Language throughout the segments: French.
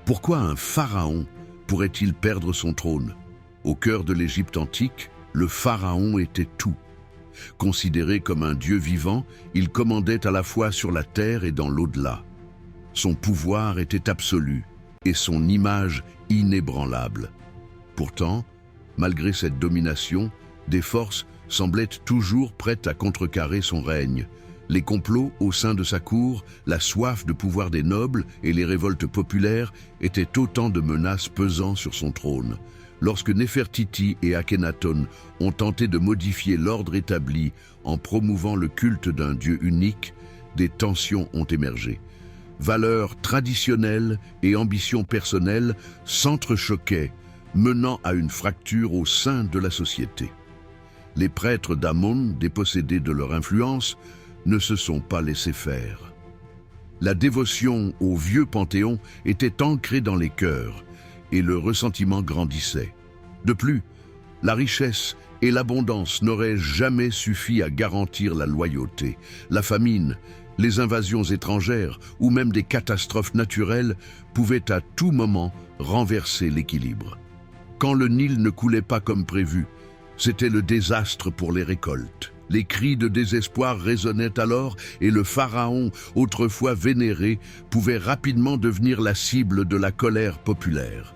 Pourquoi un pharaon pourrait-il perdre son trône? Au cœur de l'Égypte antique, le pharaon était tout. Considéré comme un dieu vivant, il commandait à la fois sur la terre et dans l'au-delà. Son pouvoir était absolu et son image inébranlable. Pourtant, malgré cette domination, des forces semblaient toujours prêtes à contrecarrer son règne. Les complots au sein de sa cour, la soif de pouvoir des nobles et les révoltes populaires étaient autant de menaces pesant sur son trône. Lorsque Néfertiti et Akhenaton ont tenté de modifier l'ordre établi en promouvant le culte d'un dieu unique, des tensions ont émergé. Valeurs traditionnelles et ambitions personnelles s'entrechoquaient, menant à une fracture au sein de la société. Les prêtres d'Amon, dépossédés de leur influence, ne se sont pas laissés faire. La dévotion au vieux panthéon était ancrée dans les cœurs et le ressentiment grandissait. De plus, la richesse et l'abondance n'auraient jamais suffi à garantir la loyauté. La famine, les invasions étrangères ou même des catastrophes naturelles pouvaient à tout moment renverser l'équilibre. Quand le Nil ne coulait pas comme prévu, c'était le désastre pour les récoltes. Les cris de désespoir résonnaient alors et le pharaon, autrefois vénéré, pouvait rapidement devenir la cible de la colère populaire.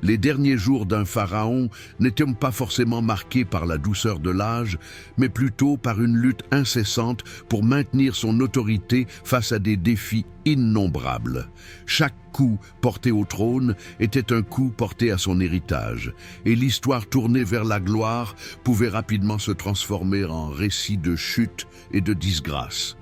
Les derniers jours d'un pharaon n'étaient pas forcément marqués par la douceur de l'âge, mais plutôt par une lutte incessante pour maintenir son autorité face à des défis innombrables. Chaque coup porté au trône était un coup porté à son héritage, et l'histoire tournée vers la gloire pouvait rapidement se transformer en récit de chute et de disgrâce.